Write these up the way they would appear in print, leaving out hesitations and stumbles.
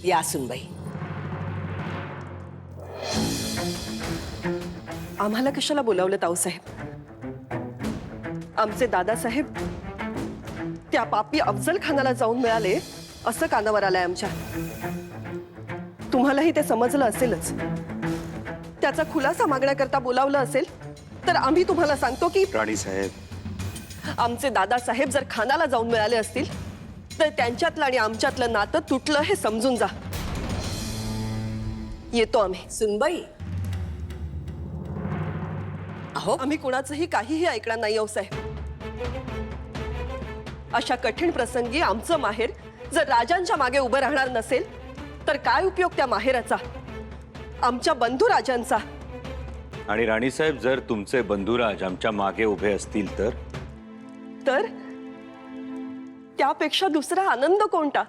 या सुनबाई. आम्हाला कशाला बोलावलं ताऊसाहेब? आमचे दादासाहेब त्या पापी अफजल खानाला जाऊन मिळाले असं कानावर आलंय आमच्या. तुम्हालाही ते समजलं असेलच. त्याचा खुलासा मागण्याकरता बोलावलं असेल तर आम्ही तुम्हाला सांगतो की राणी साहेब, आमचे दादासाहेब जर खानाला जाऊन मिळाले असतील तर त्यांच्यातलं आणि आमच्यातलं नातं तुटलं हे समजून जा. येतो आम्ही. सुनबाई, अहो आम्ही कुणाचंही काहीही ऐकणार नाही हो साहेब. अशा कठीण प्रसंगी आमचं माहेर जर राजांच्या मागे उभं राहणार नसेल तर काय उपयोग त्या माहेराचा, आमच्या बंधू राजांचा? आणि राणी साहेब, जर तुमचे बंधुराज आमच्या मागे उभे असतील तर तर त्यापेक्षा दुसरा आनंद कोणता?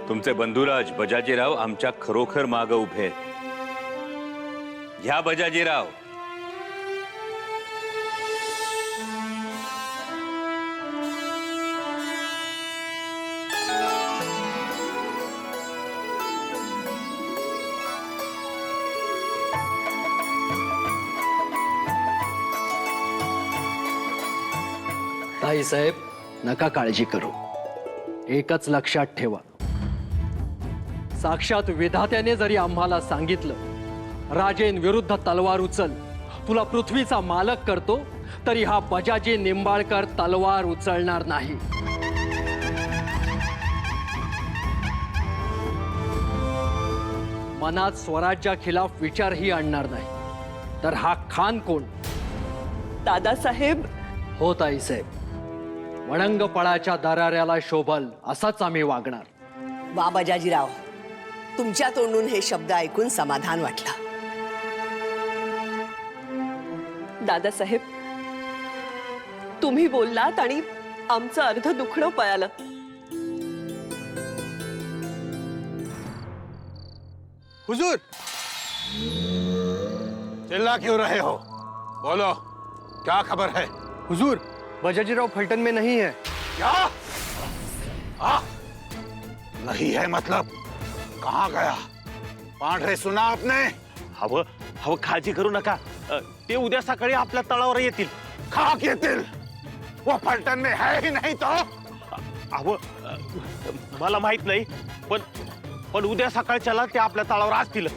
तुमचे बंधुराज बजाजीराव आमच्या खरोखर मागे उभे आहेत. ह्या बजाजीराव. ताई साहेब, नका काळजी करू. एकच लक्षात ठेवा, साक्षात विधात्याने जरी आम्हाला सांगितलं राजेन विरुद्ध तलवार उचल, तुला पृथ्वीचा मालक करतो, तरी हा बजाजी निंबाळकर तलवार उचलणार नाही. मनात स्वराज्या खिलाफ विचारही आणणार नाही. तर हा खान कोण? दादासाहेब, हो ताई साहेब, वळंगपळाच्या दराऱ्याला शोभल असाच आम्ही वागणार. वा बजाजीराव, तुमच्या तोंडून हे शब्द ऐकून समाधान वाटलं. दादासाहेब, तुम्ही बोललात आणि आमचं अर्ध दुखणं पळालं. हुजूर, चिल्ला क्यों रहे हो? बोलो, क्या खबर है? हुजूर, बजाजीराव फलटन में नहीं है. क्या? नहीं है मतलब? कहाँ गया? पांढरे, सुना आपने? हवं हवं, काळजी करू नका. ते उद्या सकाळी आपल्या तळावर येतील. खाक येतील. वो फलटन में है ही नहीं तो? हवं, मला माहित नाही, पण पण उद्या सकाळच्याला ते आपल्या तळावर असतील.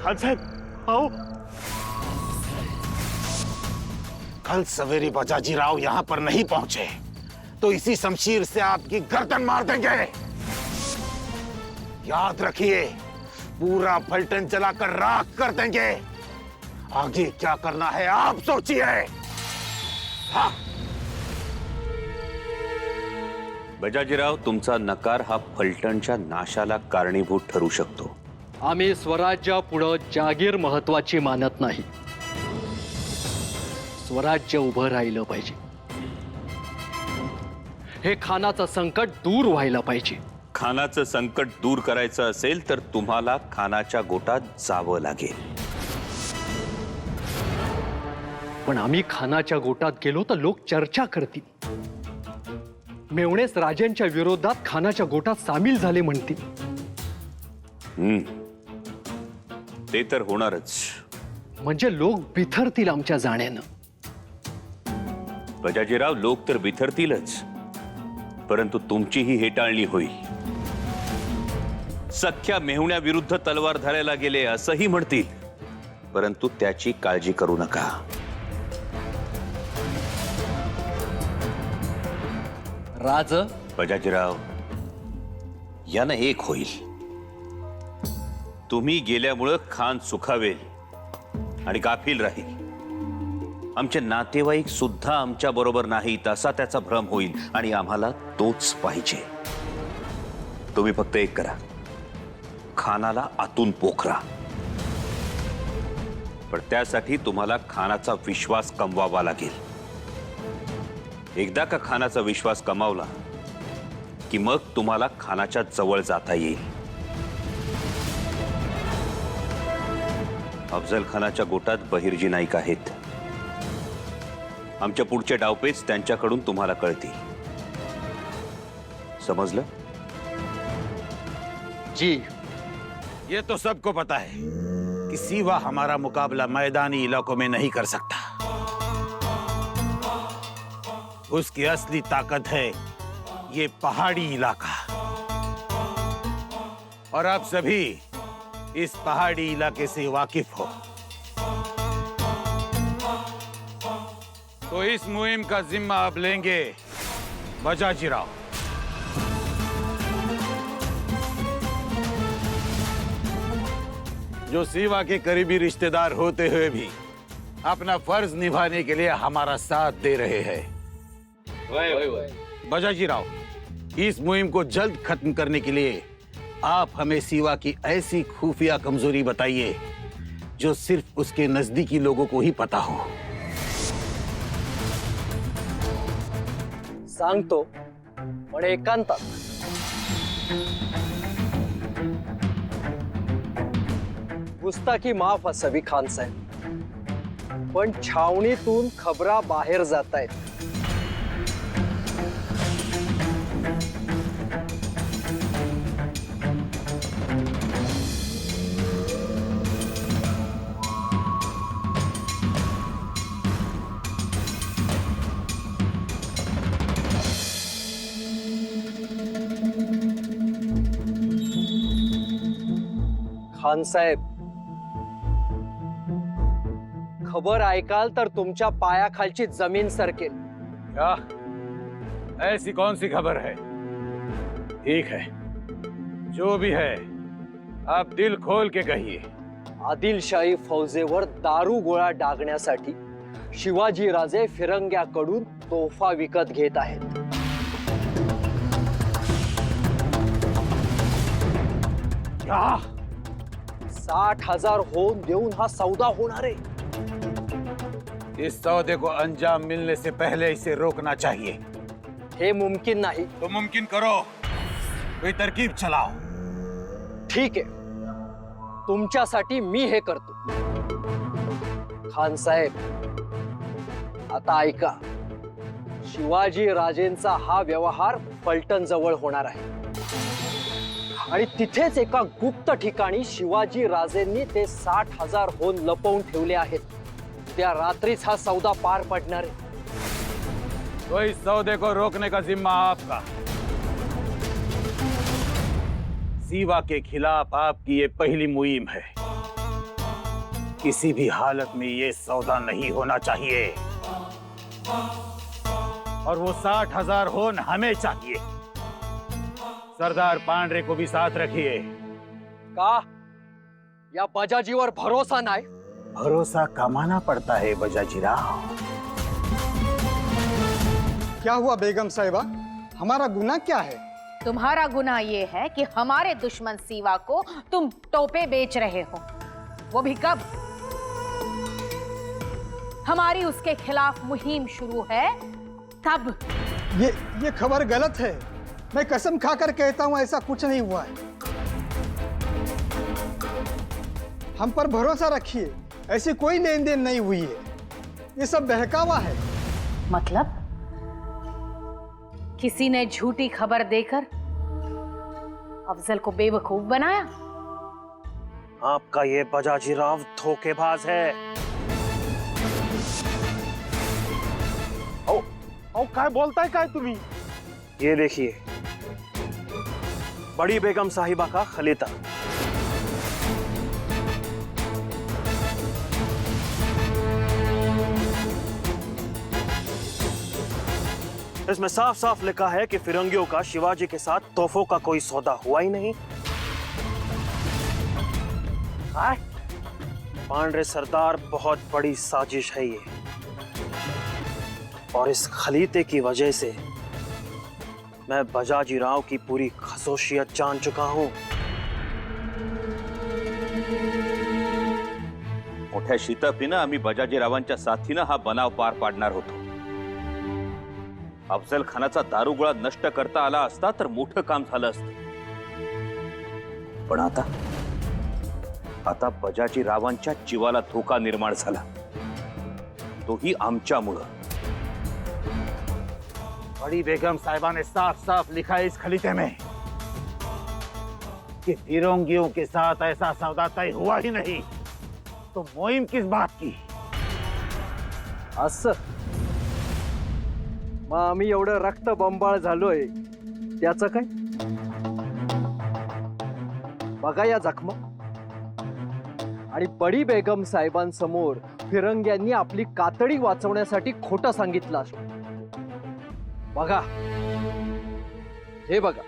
खान साहेब, अहो, कल सवेरे बजाजी राव यहाँ पर नहीं पहुंचे तो इसी शमशीर से आपकी गर्दन मार देंगे. याद रखिए, पूरा फलटन जलाकर राख कर देंगे. आगे क्या करना है आप सोचिए. हाँ. बजाजीराव, तुमचा नकार हा फलटणच्या नाशाला कारणीभूत ठरू शकतो. आम्ही स्वराज्या पुढं जागीर महत्वाची मानत नाही. स्वराज्य उभं राहिलं पाहिजे. हे खानाचं संकट दूर व्हायला पाहिजे. खानाचं संकट दूर करायचं असेल तर तुम्हाला खानाच्या गोटात जावं लागेल. पण आम्ही खानाच्या गोटात गेलो तर लोक चर्चा करतील. मेवणेच राजांच्या विरोधात खानाच्या गोटात सामील झाले म्हणतील. ते तर होणारच. म्हणजे लोक बिथरतील आमच्या जाण्यानं. बजाजीराव, लोक तर बिथरतीलच, परंतु तुमचीही हेटाळणी होईल. सख्या मेहुण्याविरुद्ध तलवार धरायला गेले असंही म्हणतील, परंतु त्याची काळजी करू नका. राज, बजाजीराव, यानं एक होईल. तुम्ही गेल्यामुळं खान सुखावेल आणि गाफील राहील. आमचे नातेवाईक सुद्धा आमच्या बरोबर नाहीत असा त्याचा भ्रम होईल आणि आम्हाला तोच पाहिजे. तुम्ही फक्त एक करा, खानाला आतून पोखरा. पण त्यासाठी तुम्हाला खानाचा विश्वास कमवावा लागेल. एकदा का खानाचा विश्वास कमावला की मग तुम्हाला खानाच्या जवळ जाता येईल. अफजल खानाच्या गोटात बहिर्जी नाईक आहेत. आमच्या पुढचे डावपेच त्यांच्याकडून तुम्हाला कळतील. समझलं? जी। ये तो सबको पता है कि सीवा हमारा मुकाबला मैदानी इलाकों में नहीं कर सकता। उसकी असली ताकत है ये पहाड़ी इलाका, और आप सभी इस पहाड़ी इलाके से वाकिफ हो। तो इस मुहिम का जिम्मा अब लेंगे बजाजी राव। जो सीवा के करीबी रिश्तेदार होते हुए भी अपना फर्ज निभाने के लिए हमारा साथ दे रहे हैं। बजाजी राव, इस मुहिम को जल्द खत्म करने के लिए आप हमें सीवा की ऐसी खुफिया कमजोरी बताइए जो सिर्फ उसके नजदीकी लोगों को ही पता हो। सांगतो, पण एकांतात। गुस्ताखी माफ असावी खान साहेब, पण छावणीतून खबरा बाहेर जात आहेत। खान साहेब, खबर ऐकाल तर तुमच्या पायाखालची जमीन सरकेल। क्या? ऐसी कौन सी खबर है? ठीक है, जो भी है आप दिल खोल के कहिए। आदिलशाही फौजेवर दारू गोळा डागण्यासाठी शिवाजी राजे फिरंग्याकडून तोफा विकत घेत आहेत। क्या? 60,000 होऊन देऊन हा सौदा होणार आहे। इस सौदे को अंजाम मिलने से पहले इसे रोकना चाहिए। हे मुमकिन नाही। तो मुमकिन करो, कोई तरकीब चलाओ। ठीक आहे, तुमच्यासाठी मी हे करतो। खान साहेब, आता ऐका, शिवाजी राजेंचा हा व्यवहार फलटण जवळ होणार आहे आणि तिथेच एका गुप्त ठिकाणी शिवाजी राजेंनी ते 60,000 होऊन लपवून ठेवले आहेत। त्या रात्रीच हा सौदा पार पडणार आहे। तो इस सौदे को रोकने का जिम्मा आपका। सीवा के खिलाफ आपकी ये पहली मुहिम है। किसी भी हालत में ये सौदा नहीं होना चाहिए, और वो 60,000 होन हमें चाहिए। सरदार पांडरे को भी साथ रखिए। का या बजाजीवर भरोसा नाही? भरोसा कमाना पड़ता है बजाजी राव। क्या हुआ बेगम साहिबा? हमारा गुनाह क्या है? तुम्हारा गुनाह ये है कि हमारे दुश्मन सीवा को तुम टोपे बेच रहे हो। वो भी कब? हमारी उसके खिलाफ मुहिम शुरू है तब। ये खबर गलत है। मैं कसम खाकर कहता हूं ऐसा कुछ नहीं हुआ है। हम पर भरोसा रखिए, ऐसी कोई लेन देन नहीं हुई है। ये सब बहकावा है। मतलब किसी ने झूठी खबर देकर अफजल को बेवकूफ बनाया? आपका ये बजाजी राव धोखेबाज है। ओ काय बोलताय काय तुम्ही? ये देखिए, बड़ी बेगम साहिबा का खलीता। इसमें साफ साफ लिखा है कि फिरंगियों का शिवाजी के साथ तोहफों का कोई सौदा हुआ ही नहीं। पांडरे सरदार, बहुत बड़ी साजिश है ये, और इस खलीते की वजह से मैं बजाजी राव की पूरी खसोशियत जान चुका हूं। मोठ्या शिताफीनं आम्ही बजाजी रावांच्या साथीनं हा बनाव पार पाडणार होतो। अफजल खानाचा दारुगोळा नष्ट करता आला असता तर मोठं काम झालं असतं, पण आता बजाजी रावांच्या जीवाला धोका निर्माण झाला, तोही आमच्यामुळं। बड़ी बेगम साहिबा ने साफ साफ लिखा है इस खलीते में कि फिरंगियों के साथ ऐसा सौदा तय हुआ ही नहीं, तो मोहिम किस बात की? असं मग आम्ही एवढं रक्त बंबाळ झालोय त्याचं काय? बघा या जखमा, आणि बडी बेगम साहेबांसमोर फिरंग्यांनी आपली कातडी वाचवण्यासाठी खोटं सांगितलं असतं. बघा, हे बघा,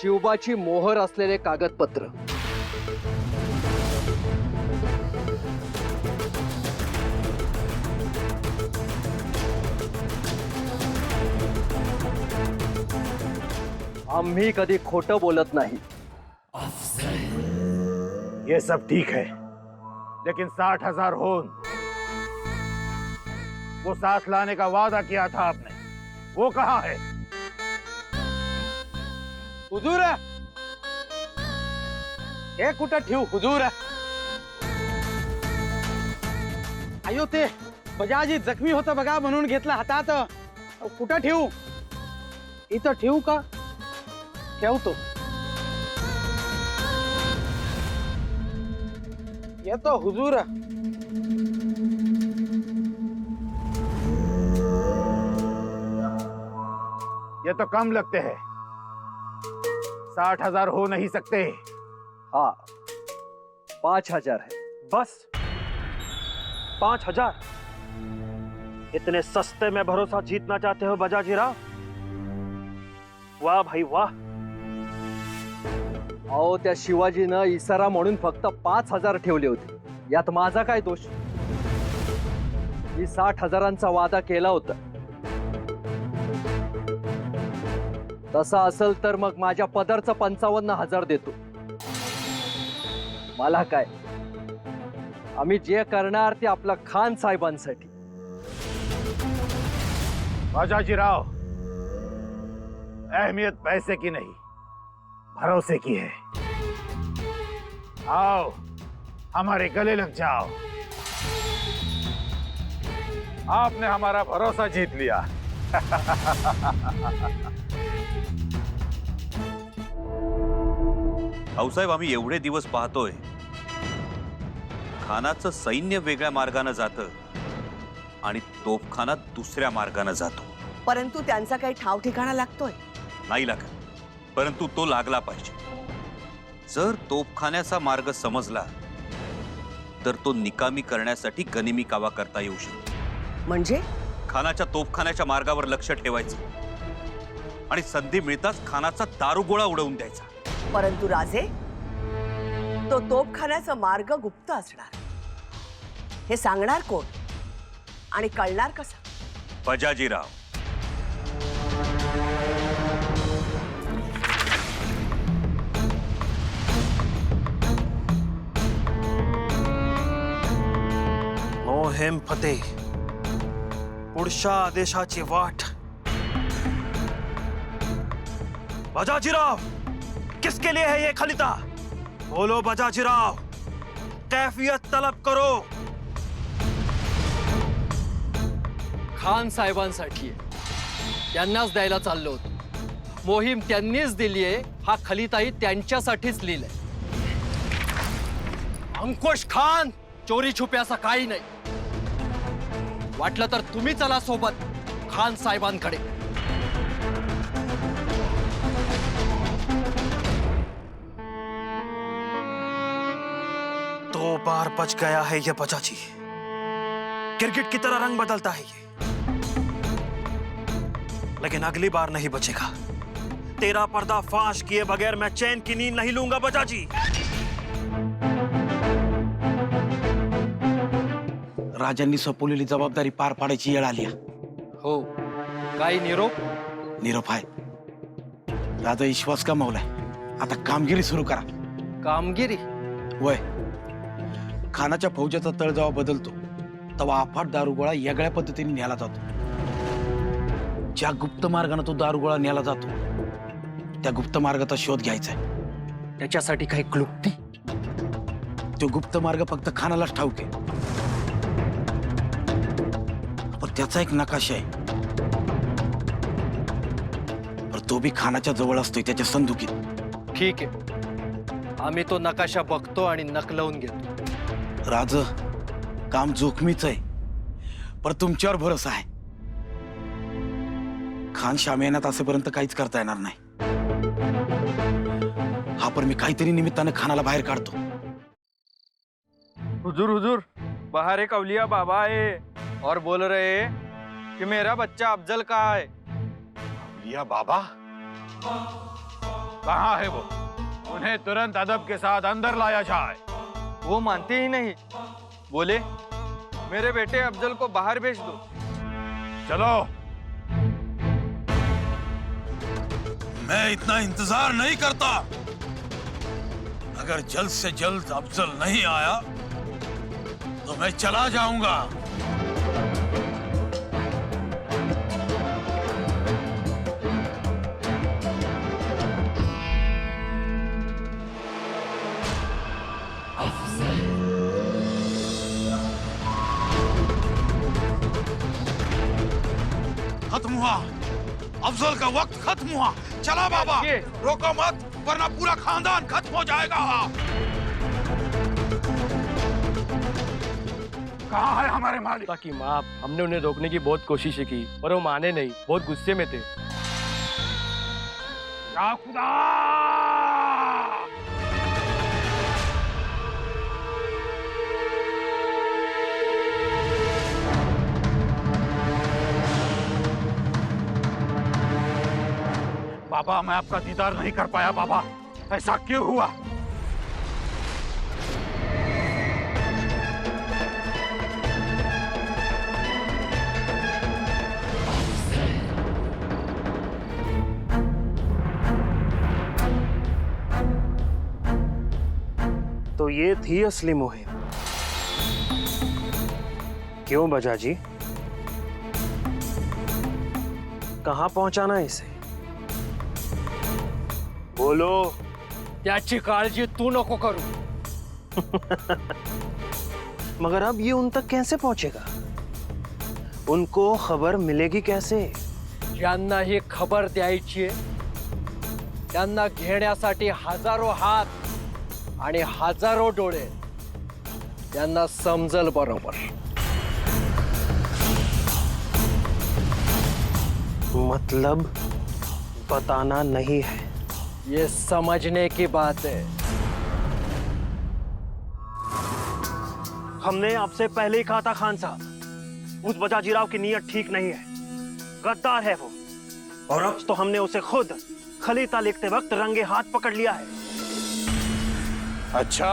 शिवबाची मोहर असलेले कागदपत्र. आम्ही कधी खोटं बोलत नाही. ये सब ठीक है, लेकिन 60,000 होन, वो साथ लाने का वादा किया था आपने, वो कहाँ है? हुजूर, हे कुठं ठेवू हुजूर? अयो ते बजाजी जखमी होतं बघा म्हणून घेतला हातात. कुठं ठेवू? इथं ठेवू का? ठेवतो. येतो हुजूर. ये तो कम लगते हैं, 60,000 हो नहीं सकते. हाँ, 5,000 है. बस 5,000? इतने सस्ते में भरोसा जीतना चाहते हो बजाजीराव? वाह भाई वाह. अहो, त्या शिवाजीनं इसारा म्हणून फक्त 5,000 ठेवले होते. यात माझा काय दोष? मी 60,000चा वादा केला होता. तसा असेल तर मग माझ्या पदरचं 55,000 देतो. मला काय, आम्ही जे करणार ते आपल्या खान साहेबांसाठी. बाजाजीराव, अहमियत पैसे की नहीं, भरोसे की है. आओ, हमारे गले लग जाओ. आपने हमारा भरोसा जीत लिया. भाऊसाहेब, आम्ही एवढे दिवस पाहतोय खानाचं सैन्य वेगळ्या मार्गाने जातं आणि तोफखाना दुसऱ्या मार्गाने जातो. परंतु त्यांचा काही ठाव ठिकाणा लागतोय? नाही लागत, परंतु तो लागला पाहिजे. जर तोफखान्याचा मार्ग समजला तर तो निकामी करण्यासाठी गनिमी कावा करता येऊ शकतो. म्हणजे खानाच्या तोफखान्याच्या मार्गावर लक्ष ठेवायचं आणि संधी मिळताच खानाचा दारुगोळा उडवून द्यायचा. परंतु राजे, तो तोफखान्याचा मार्ग गुप्त असणार, हे सांगणार कोण आणि कळणार कसं? बजाजीराव. मोहीम फतेह, पुढच्या आदेशाची वाट. बजाजीराव, किसके लिए है ये खलीता? बोलो बजाजीराव, कैफियत तलब करो. खान साहेबांसाठी आहे. त्यांनाच द्यायला चाललो होतो. मोहीम त्यांनीच दिली आहे. हा खलीताही त्यांच्यासाठीच लिहिलंय. अंकुश खान, चोरी छुप्याचा काही नाही. वाटलं तर तुम्ही चला सोबत खान साहेबांकडे. दो बार बच गया है ये बजाजी. क्रिकेट की तरह रंग बदलता है ये, लेकिन अगली बार नहीं बचेगा. तेरा पर्दाफाश किए बगैर मैं चैन की नींद नहीं लूंगा बजाजी. राजांनी सोपवलेली जबाबदारी पार पाडायची वेळ आली. हो, काही निरोप? निरोप आहे. राजा विश्वास गमावलाय. आता कामगिरी सुरू करा. कामगिरी? वय, खानाच्या फौजेचा तळ जेव्हा बदलतो तेव्हा अफाट दारुगोळा वेगळ्या पद्धतीने न्याला जातो. ज्या गुप्त मार्गाने तो दारुगोळा न्याला जातो त्या गुप्त मार्गाचा शोध घ्यायचा आहे. त्याच्यासाठी काही क्लुप्ती? तो गुप्त मार्ग फक्त खानालाच ठाऊक आहे, पण त्याचा एक नकाशा आहे. तो बी खानाच्या जवळ असतोय त्याच्या संदुकीत. ठीक आहे, आम्ही तो नकाशा बघतो आणि नक लावून घेतो. राज, काम जोखमीच आहे, पर तुमच्यावर भरोसा आहे. खान शामियानात असेपर्यंत काहीच करता येणार नाही. हा, पर मी काहीतरी निमित्तानं खानाला बाहेर काढतो. हुजूर हुजूर, बाहर एक अवलिया बाबा आए और बोल रहे हैं कि मेरा बच्चा अफजल कहाँ है. या बाबा कहाँ है वो? उन्हें तुरंत अदब के साथ अंदर लाया जाए. वो मानते ही नहीं. बोले मेरे बेटे अफजल को बाहर भेज दो. चलो. मैं इतना इंतजार नहीं करता. अगर जल्द से जल्द अफजल नहीं आया तो मैं चला जाऊंगा. खत्म हुआ, अफजल का वक्त खत्म हुआ. चला बाबा, रोको मत वरना पूरा खानदान खत्म हो जाएगा. कहाँ है हमारे मालिक? ताकि माँ, हमने उन्हें रोकने की बहुत कोशिशें की पर वो माने नहीं, बहुत गुस्से में थे. या खुदा! बाबा, मैं आपका दीदार नहीं कर पाया. बाबा, ऐसा क्यों हुआ? तो ये थी असली मुहिम. क्यों बजाजी, कहाँ पहुंचाना है इसे? बोलो. त्याची काळजी तू नको करू. मगर अब ये उन तक कैसे पहुंचेगा? उनको खबर मिलेगी कैसे? ज्यांना ही खबर द्यायची त्यांना घेण्यासाठी हजारो हात आणि हजारो डोळे. त्यांना समजल बरोबर. मतलब बताना नहीं है. ये समझने की बात है. हमने आपसे पहले ही कहा था खान साहब, उस बजाजीराव की नीयत ठीक नहीं है. गद्दार है वो. और अब तो हमने उसे खुद खलीता लिखते वक्त रंगे हाथ पकड़ लिया है. अच्छा,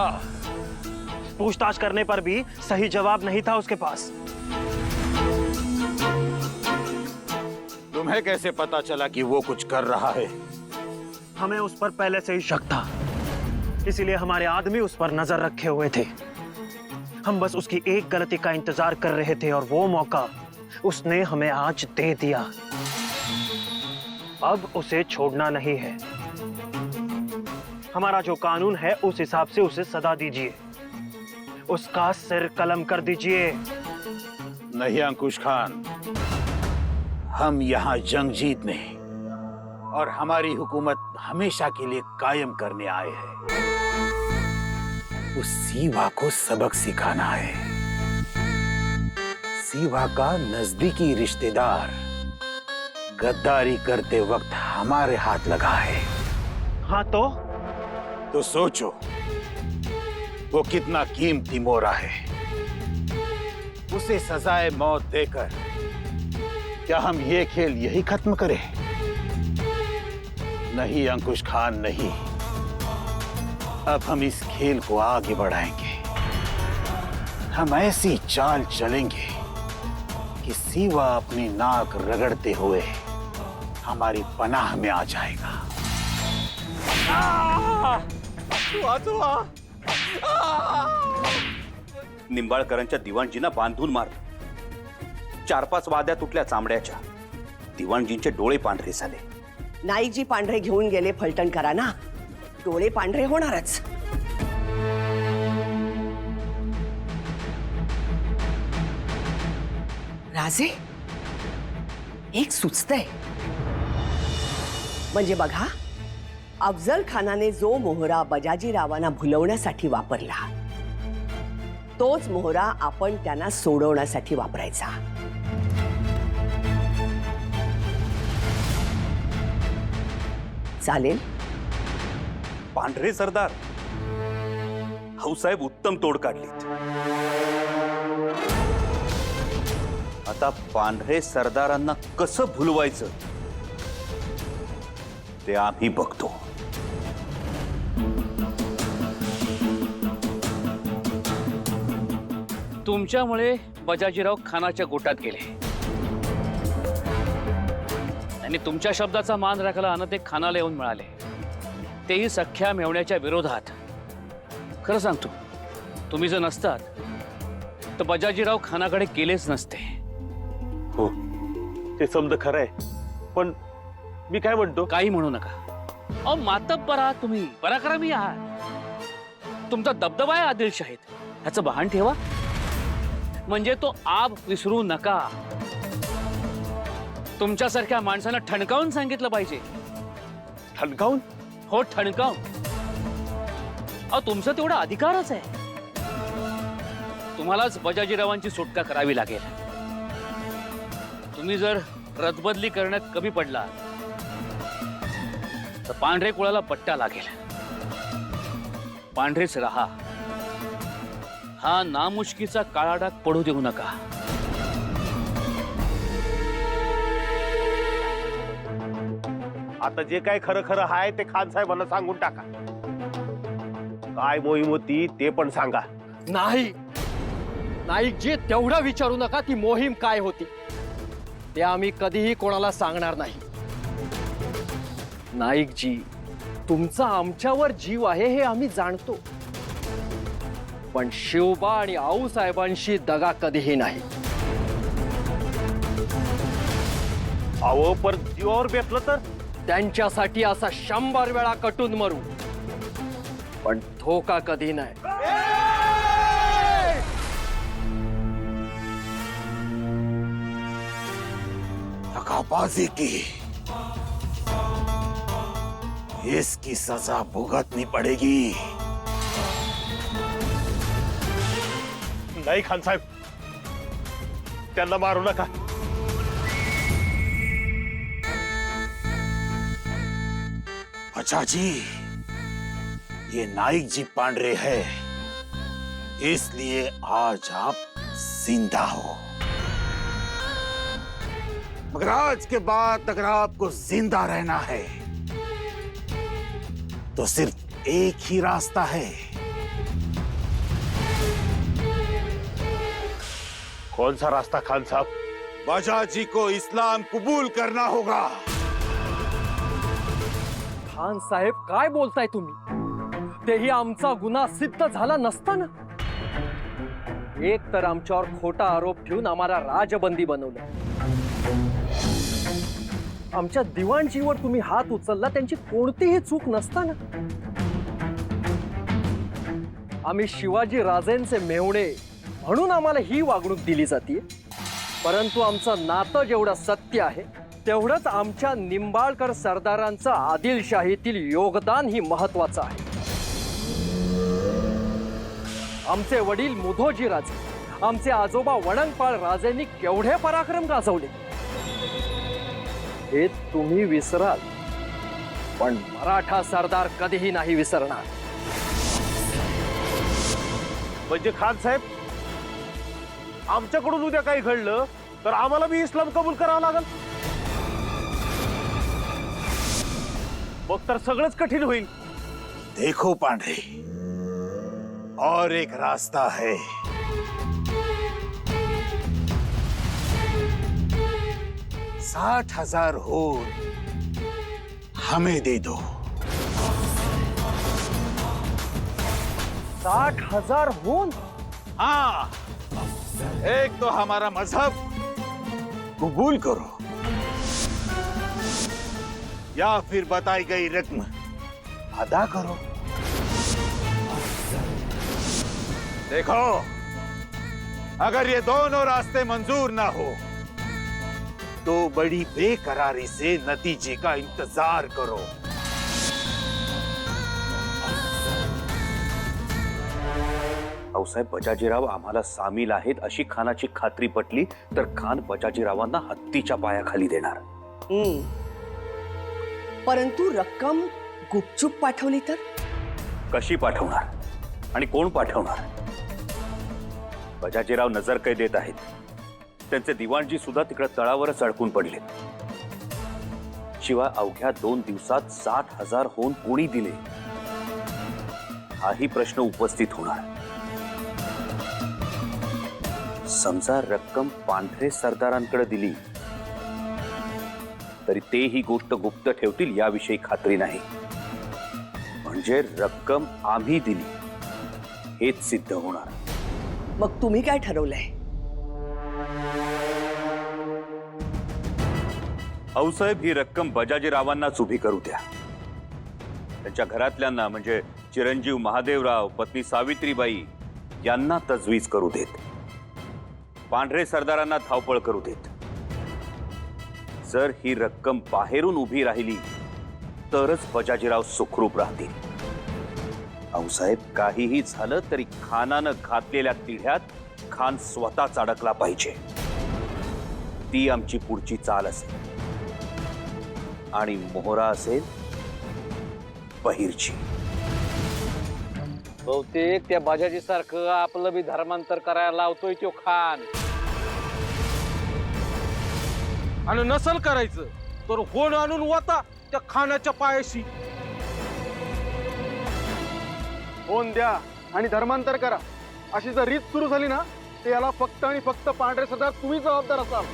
पूछताछ करने पर भी सही जवाब नहीं था उसके पास. तुम्हें कैसे पता चला कि वो कुछ कर रहा है? हमें उस पर पहले से ही शक था, इसीलिए हमारे आदमी उस पर नजर रखे हुए थे. हम बस उसकी एक गलती का इंतजार कर रहे थे और वो मौका उसने हमें आज दे दिया. अब उसे छोड़ना नहीं है. हमारा जो कानून है उस हिसाब से उसे सजा दीजिए. उसका सिर कलम कर दीजिए. नहीं अंकुश खान, हम यहाँ जंग जीतने और हमारी हुकूमत हमेशा के लिए कायम करने आए हैं. उस सीवा को सबक सिखाना है. सीवा का नजदीकी रिश्तेदार गद्दारी करते वक्त हमारे हाथ लगा है. हाँ तो सोचो वो कितना कीमती मोरा है. उसे सजाए मौत देकर क्या हम ये खेल यही खत्म करें? नहीं अंकुश खान, नहीं. अब हम इस खेल को आगे बढ़ाएंगे. हम ऐसी चाल चलेंगे कि सीवा अपनी नाक रगड़ते हुए हमारी पनाह में आ जाएगा. निंबाळकरांच्या दिवाणजींना बांधून मारलं. 4-5 वाद्या तुटल्या चामड्याच्या. दिवाणजींचे डोळे पांढरे झाले. नाईकजी पांढरे घेऊन गेले फलटणकरांना, डोळे पांढरे होणारच. राजे, एक सुचतंय. म्हणजे बघा, अफजल खानाने जो मोहरा बजाजीरावांना भुलवण्यासाठी वापरला, तोच मोहरा आपण त्यांना सोडवण्यासाठी वापरायचा. चालेल? पांढरे सरदार, भाऊसाहेब उत्तम तोड काढलीत. आता पांढरे सरदारांना कसं भुलवायचं ते आम्ही बघतो. तुमच्यामुळे बजाजीराव खानाच्या गोटात गेले आणि तुमच्या शब्दाचा मान राखायला अनते खानाला येऊन मिळाले, तेही सख्या मेवण्याच्या विरोधात. खरं सांगतो, तुम्ही जर नसतात तर बजाजीराव खानाकडे गेलेच नसते. हो, ते समज खरंय, पण मी काय म्हणतो, काही म्हणू नका. अहो, मातब्बर आहात तुम्ही, पराक्रमी आहात, तुमचा दबदबा आहे आदिलशाहीत, ह्याचं भान ठेवा. म्हणजे तो आब विसरू नका. तुमच्यासारख्या माणसाला ठणकावून सांगितलं पाहिजे. ठणकावून? हो, ठणकावून. अहो, तुमचा तेवढा अधिकारच आहे. तुम्हालाच बजाजीरावांची सुटका करावी लागेल. तुम्ही जर रदबदली करण्यात कमी पडला तर पांढरे कुळाला पट्टा लागेल. पांढरेच रहा. हा नामुष्कीचा काळा डाग पडू देऊ नका. आता जे काय खरं खरं आहे ते खान साहेबांना सांगून टाका. काय मोहीम होती ते पण सांगा. नाही नाईकजी, तेवढं विचारू नका ती मोहीम काय होती. ते आम्ही कधीही कोणाला सांगणार नाही. नाईकजी, तुमचा आमच्यावर जीव आहे हे आम्ही जाणतो, पण शिवबा आणि आऊसाहेबांशी दगा कधीही नाही. अहो, पर जीवावर बेतलं तर त्यांच्यासाठी असा 100 वेळा कटून मरू, पण धोका कधी नाही. दगाबाजी की इसकी सजा भुगतनी पड़ेगी. नाही खान साहेब, त्यांना मारू नका. अच्छा जी, ये नाइक जी पांडरे है, इसलिए आज आप जिंदा हो. मगर आज के बाद अगर आपको जिंदा रहना है तो सिर्फ एक ही रास्ता है. कौन सा रास्ता खान साहब? बजाजी को इस्लाम कबूल करना होगा. खान साहेब, काय बोलताय तुम्ही? तेही आमचा गुन्हा सिद्ध झाला नसताना. एक तर आमच्यावर खोटा आरोप ठेवून आम्हाला राजबंदी बनवलं. आमच्या दिवाणजीवर तुम्ही हात उचलला, त्यांची कोणतीही चूक नसताना. आम्ही शिवाजी राजेंचे मेहुणे म्हणून आम्हाला ही वागणूक दिली जाते. परंतु आमचं नातं जेवढं सत्य आहे तेवढंच आमच्या निंबाळकर सरदारांचं आदिलशाहीतील योगदान ही महत्वाचं आहे. आमचे वडील मुधोजी राजे, आमचे आजोबा वणंगपाळ राजेंनी केवढे पराक्रम गाजवले हे तुम्ही विसराल, पण मराठा सरदार कधीही नाही विसरणार. म्हणजे खान साहेब, आमच्याकडून उद्या काही घडलं तर आम्हाला भी इस्लाम कबूल करावं लागेल. मग तर सगळंच कठीण होईल. देखो पांडे, और एक रास्ता है. 60,000 होल हमें दे दो. 60,000 होन? हाँ, एक तो हमारा मजहब कबूल करो, या फिर बताई गई रकम अदा करो. देखो, अगर ये दोनों रास्ते मंजूर ना हो तो बड़ी बेकरारी से नतीजे का इंतजार करो। भाऊसाहेब बजाजीराव आम्हाला सामील आहेत अशी खानाची खात्री पटली तर खान बजाजीरावांना हत्तीच्या पायाखाली देणार. परंतु रक्कम गुपचूप पाठवली तर? कशी पाठवणार आणि कोण पाठवणार? बजाजीराव नजर कैद देत आहेत. त्यांचे दिवाणजी सुद्धा तिकडे तळावरच अडकून पडले. शिवाय अवघ्या 2 दिवसात 60,000 होऊन कोणी दिले हाही प्रश्न उपस्थित होणार. समजा रक्कम पांढरे सरदारांकडे दिली तरी ते ही गोष्ट गुप्त ठेवतील याविषयी खात्री नाही. म्हणजे रक्कम आम्ही दिली हेच सिद्ध होणार. मग तुम्ही काय ठरवलंय? भाऊसाहेब ही रक्कम बजाजीरावांनाच उभी करू द्या. त्यांच्या घरातल्यांना म्हणजे चिरंजीव महादेवराव, पत्नी सावित्रीबाई यांना तजवीज करू देत. पांढरे सरदारांना धावपळ करू देत. जर ही रक्कम बाहेरून उभी राहिली तरच बजाजीराव सुखरूप राहतील. भाऊसाहेब काहीही झालं तरी खानानं घातलेल्या तिढ्यात खान स्वतःच अडकला पाहिजे. ती आमची पुढची चाल असेल. आणि मोहरा असेल बहिरची. बहुतेक त्या बाजाजी सारखं आपलं बी धर्मांतर करायला लावतोय तो खान. आणि नसल करायचं तर होण आणून वता त्या खानाच्या पायाशी. होऊन द्या आणि धर्मांतर करा अशी जर रीत सुरू झाली ना तर याला फक्त आणि फक्त पांढरे सरदार तुम्ही जबाबदार असाल.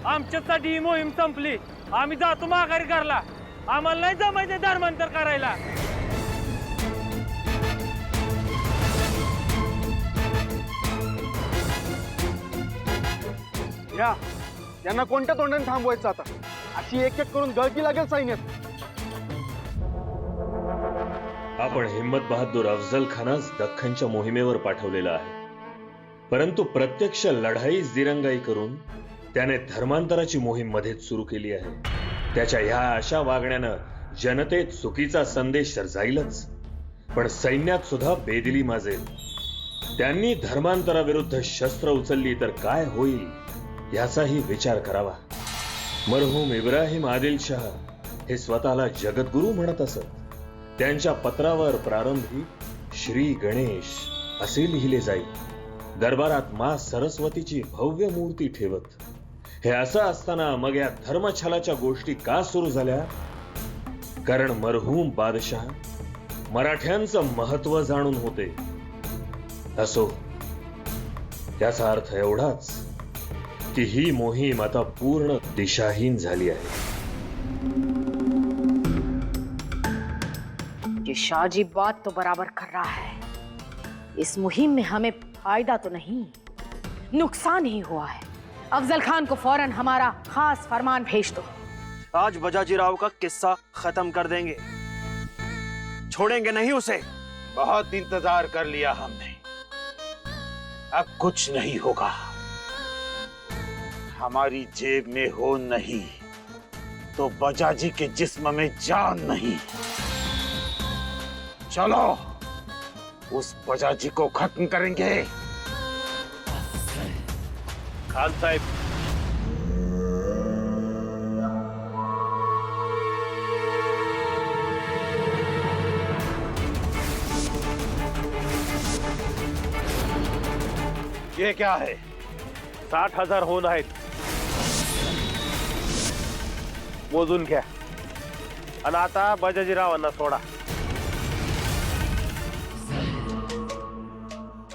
आमच्यासाठी ही मोहीम संपली. आम्ही जातो माघारी घरला. आम्हाला नाही जमायचं धर्मांतर करायला. या यांना कोणत्या तोंडाने थांबवायचं आता? अशी एक एक करून गळती लागेल सैन्यात. आपण हिम्मत बहादूर अफजल खानास दख्खनच्या मोहिमेवर पाठवलेला आहे. परंतु प्रत्यक्ष लढाईच दिरंगाई करून त्याने धर्मांतराची मोहीम मध्येच सुरू केली आहे. त्याच्या ह्या अशा वागण्यानं जनतेत चुकीचा संदेश तर जाईलच, पण सैन्यात सुद्धा बेदिली माजेल. त्यांनी धर्मांतराविरुद्ध शस्त्र उचलली तर काय होईल याचाही विचार करावा. मरहूम इब्राहिम आदिल शाह हे स्वतःला जगद्गुरू म्हणत असत. त्यांच्या पत्रावर प्रारंभी श्री गणेश असे लिहिले जाईल. दरबारात माँ सरस्वतीची भव्य मूर्ती ठेवत. हे असं असताना मग या धर्मछलाच्या गोष्टी का सुरू झाल्या? कारण मरहूम बादशाह मराठ्यांचं महत्व जाणून होते. असो, याचा अर्थ एवढाच की ही मोहीम आता पूर्ण दिशाहीन झाली आहे. ये शाहजी बात तो बराबर कर रहा है. इस मुहिम में हमें फायदा तो नहीं, नुकसान ही हुआ है. अफजल खान को फौरन हमारा खास फरमान भेज दो. आज बजाजीराव का किस्सा खत्म कर देंगे. छोड़ेंगे नहीं उसे. बहुत इंतजार कर लिया हमने, अब कुछ नहीं होगा. हमारी जेब में हो नहीं तो बजाजी के जिस्म में जान नहीं. चलो उस बजाजी को खत्म करेंगे. खान साहेब, ये क्या है? 60,000 होऊन आहेत. मोजून घ्या आणि आता बजाजीरावांना सोडा.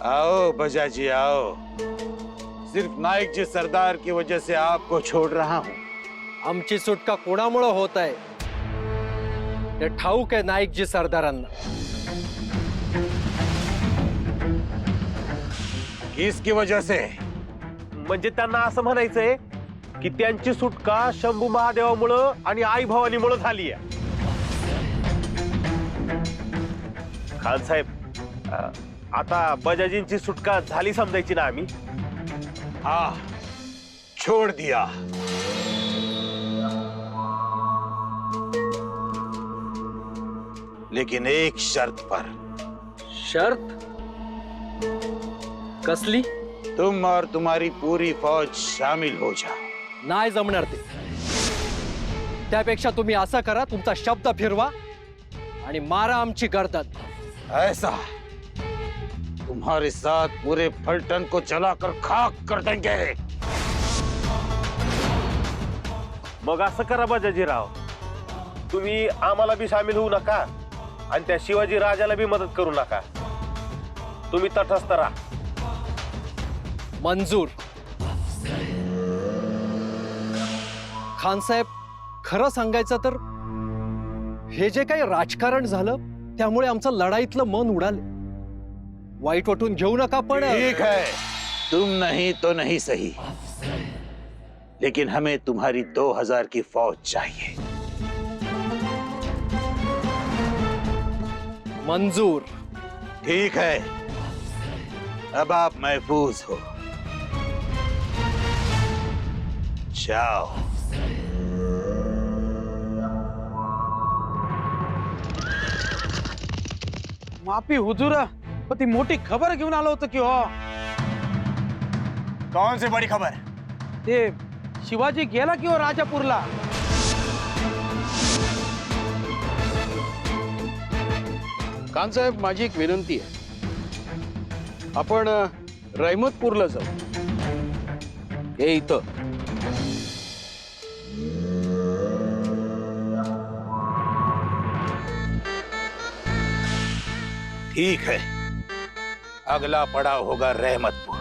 आओ बजाजी आओ. सिर्फ नाइक जी सरदार की वजह से आपको छोड़ रहा हूं. आमची सुटका कोणामुळे होत आहे ते ठाऊक आहे नाईकजी सरदारांना. किसकी वजह से? म्हणजे त्यांना असं म्हणायचंय की त्यांची सुटका शंभू महादेवामुळं आणि आई भवानीमुळं झाली आहे. खान साहेब, आता बजाजींची सुटका झाली समजायची ना आम्ही. हाँ, छोड़ दिया. लेकिन एक शर्त पर. शर्त कसली? तुम और तुम्हारी पूरी फौज शामिल हो जा. नाही जमणार ते. त्यापेक्षा तुम्ही असं करा, तुमचा शब्द फिरवा आणि मारा आमची गर्दन. ऐसा तुम्हारे साथ पूरे पलटन को जलाकर खाक कर देंगे. मग असं करा बजाजीराव, तुम्ही आम्हाला बी सामील होऊ नका आणि त्या शिवाजी राजाला बी मदत करू नका. तुम्ही तटस्थ राहा. मंजूर. खान साहेब, खरं सांगायचं तर हे जे काही राजकारण झालं त्यामुळे आमचं लढाईतलं मन उडालं. वाईट वाटून घेऊ नका, पण ठीक है, तुम नहीं तो नहीं सही, लेकिन हमें तुम्हारी 2000 की फौज चाहिए. मंजूर. ठीक है, अब आप महफूज हो. जाओ. माफी हुजूरा, पण ती मोठी खबर घेऊन आलो होतो की हो. कौन सी बड़ी खबर? ते शिवाजी गेला की हो राजापूरला. खान साहेब, माझी एक विनंती आहे. आपण रहमतपूरला जाऊ. हे इथं. ठीक है, अगला पड़ाव होगा रहमतपुर.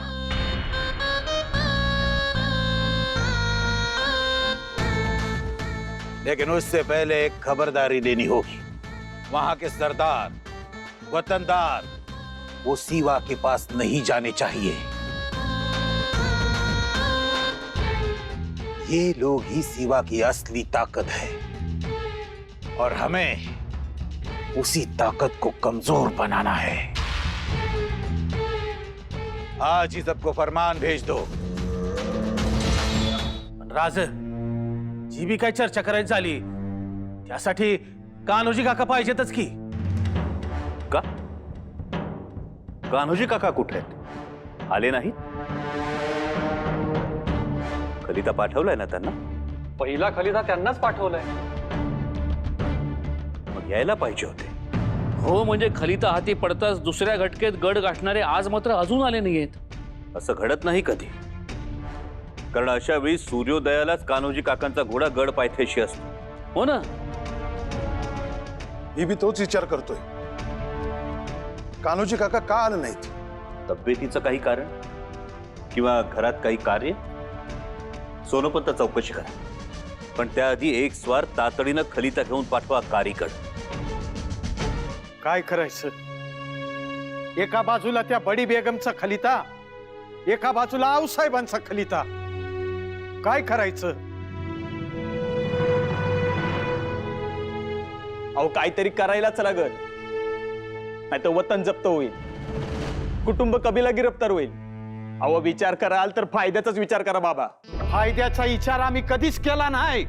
लेकिन उससे पहले एक खबरदारी लेनी होगी. वहां के सरदार, वतनदार वो सीवा के पास नहीं जाने चाहिए. ये लोग ही सीवा की असली ताकत है और हमें उसी ताकत को कमजोर बनाना है. आज ही सबको फरमान भेज दो. राज, जी बी काय चर्चा करायची झाली त्यासाठी कान्होजी काका पाहिजेतच की. का? कान्होजी काका कुठे आहेत? आले नाहीत? खलिता पाठवलाय ना त्यांना? पहिला खलिता त्यांनाच पाठवलाय. मग यायला पाहिजे होते. हो, म्हणजे खलिता हाती पडताच दुसऱ्या घटकेत गड गाठणारे आज मात्र अजून आले नाहीयेत. असं घडत नाही कधी, कारण अशा वेळी सूर्योदयालाच कान्होजी काकांचा घोडा गड पायथ्याशी असतो. हो ना. मी बी तोच विचार करतोय. कान्होजी काका का आले नाहीत? तब्येतीचं काही कारण किंवा घरात काही कार्य? सोनोपंत चौकशी करा, पण त्याआधी एक स्वार तातडीनं खलिता घेऊन पाठवा कारीकड. काय करायचं? एका बाजूला त्या बडी बेगमचा खलिता, एका बाजूला आऊसाहेबांचा खलिता. काय करायचं? अहो, काहीतरी करायलाच लागल, नाही तर वतन जप्त होईल, कुटुंब कबिला गिरफ्तार होईल. अहो, विचार कराल तर फायद्याचाच विचार करा बाबा. फायद्याचा विचार आम्ही कधीच केला नाही.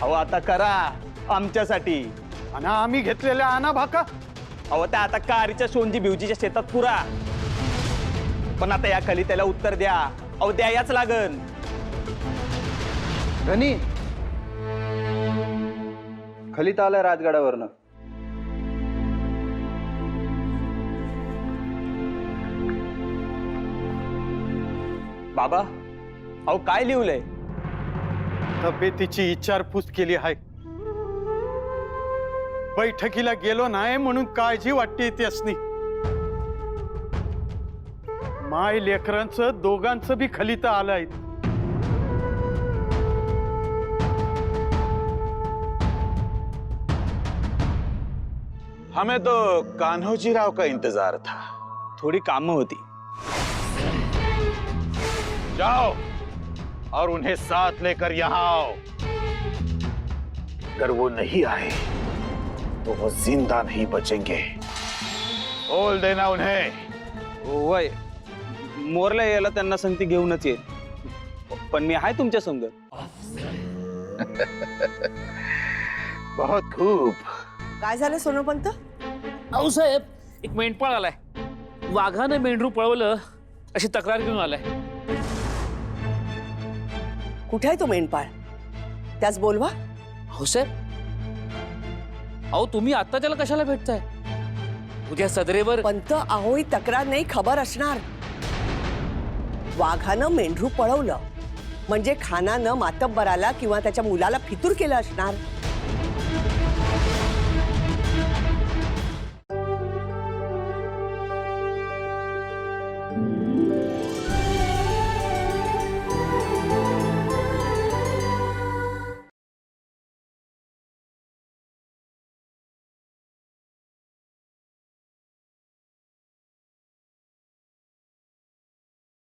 अहो, आता करा आमच्यासाठी. आणि आम्ही घेतलेल्या अनाभाका. अहो, त्या आता कारीच्या सोनजी भिवजीच्या शेतात पुरा. पण आता या खलित्याला उत्तर द्या. अहो, द्यायच लागन. धनी खलिता आलाय राजगडावरनं. बाबा, अहो, काय लिहलंय? तब्येतीची विचारपूस केली आहे. बैठकीला गेलो नाही म्हणून काळजी वाटते त्यासनी. माय लेकरांचं दोघांचं बी खलिता आलाय. हमें तो कान्होजी राव का इंतजार था. थोडी कामं होती. जाओ और उन्हें साथ लेकर यहां आओ. अगर वो नहीं आए तो वो जिंदा नहीं बचेंगे। बोल देना उन्हें। वय मोरला यायला त्यांना संगती घेऊनच येईल, पण मी आहे तुमच्या संग. बहुत खूब. काय झालं सोनोपंत? अहो साहेब, एक मेंढपाळ आलाय. वाघानं मेंढरू पळवलं अशी तक्रार घेऊन आलाय. कुठे आहे तो मेंढपाळ? त्याच बोलवा. हो साहेब, अहो तुम्ही आता त्याला कशाला भेटताय? उद्या सदरेवर. पंत अहो ही तक्रार नाही, खबर असणार. वाघानं मेंढरू पळवलं म्हणजे खानानं मातब्बराला किंवा त्याच्या मुलाला फितूर केलं असणार.